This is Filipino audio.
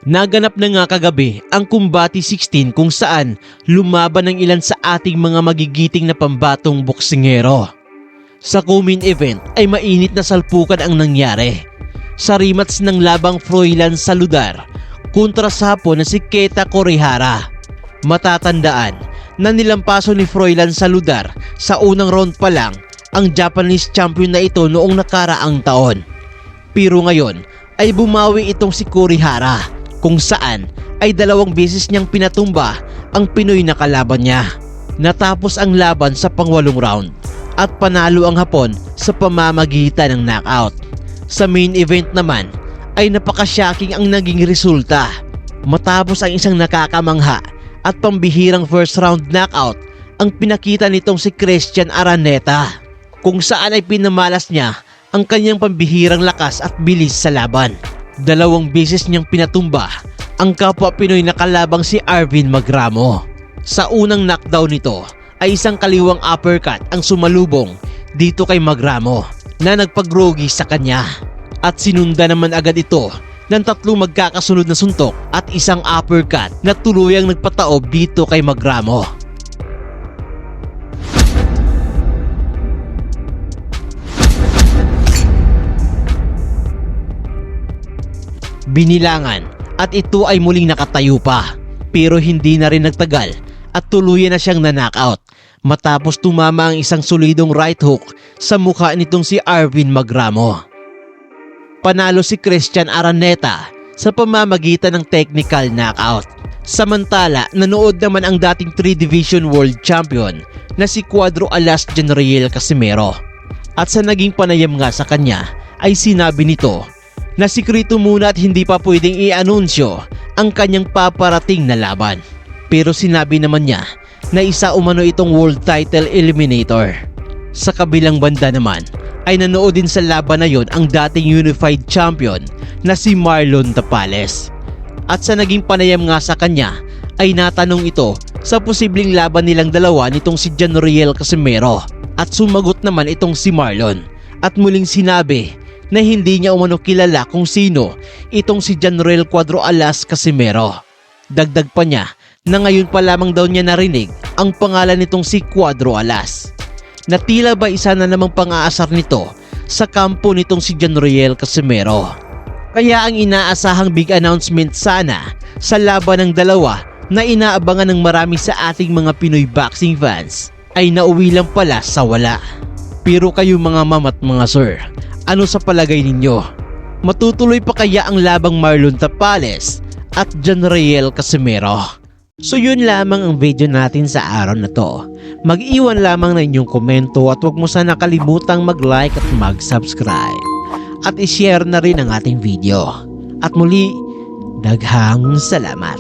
Naganap na nga kagabi ang Combate 16 kung saan lumaban ng ilan sa ating mga magigiting na pambatong boksingero. Sa co-main event ay mainit na salpukan ang nangyari. Sa rematch ng labang Froilan Saludar kontra sa Hapon na si Keta Kurihara. Matatandaan na nilampaso ni Froilan Saludar sa unang round pa lang ang Japanese champion na ito noong nakaraang taon. Pero ngayon ay bumawi itong si Kurihara kung saan ay 2 beses niyang pinatumba ang Pinoy na kalaban niya. Natapos ang laban sa pang-8 round at panalo ang Hapon sa pamamagitan ng knockout. Sa main event naman ay napaka-shocking ang naging resulta. Matapos ang isang nakakamangha at pambihirang first round knockout ang pinakita nitong si Christian Araneta, kung saan ay pinamalas niya ang kanyang pambihirang lakas at bilis sa laban. 2 beses niyang pinatumba ang kapwa Pinoy na kalabang si Arvin Magramo. Sa unang knockdown nito ay isang kaliwang uppercut ang sumalubong dito kay Magramo na nagpagrogi sa kanya, at sinunda naman agad ito ng 3 magkakasunod na suntok at isang uppercut na tuluyang nagpataob dito kay Magramo. Binilangan at ito ay muling nakatayo pa, pero hindi na rin nagtagal at tuluyan na siyang na-knockout matapos tumama ang isang solidong right hook sa mukha nitong si Arvin Magramo. Panalo si Christian Araneta sa pamamagitan ng technical knockout. Samantala, nanood naman ang dating 3 Division World Champion na si Cuadro Alas Janriel Casimero. At sa naging panayam nga sa kanya ay sinabi nito na sikreto muna at hindi pa pwedeng i-anunsyo ang kanyang paparating na laban. Pero sinabi naman niya na isa umano itong world title eliminator. Sa kabilang banda naman ay nanood din sa laban na yon ang dating unified champion na si Marlon Tapales. At sa naging panayam nga sa kanya ay natanong ito sa posibleng laban nilang dalawa nitong si Janriel Casimero, at sumagot naman itong si Marlon at muling sinabi na hindi niya umano kilala kung sino itong si Janriel Cuadro Alas Casimero. Dagdag pa niya na ngayon pa lamang daw niya narinig ang pangalan nitong si Cuadro Alas, na tila ba isa na namang pang-aasar nito sa kampo nitong si Janriel Casimero. Kaya ang inaasahang big announcement sana sa laban ng dalawa na inaabangan ng marami sa ating mga Pinoy boxing fans ay nauwi lang pala sa wala. Pero kayo mga ma'am at mga sir, ano sa palagay ninyo? Matutuloy pa kaya ang labang Marlon Tapales at Janriel Casimero? So yun lamang ang video natin sa araw na to. Mag-iwan lamang na inyong komento at huwag mo sana kalimutang mag-like at mag-subscribe. At i-share na rin ang ating video. At muli, daghang salamat.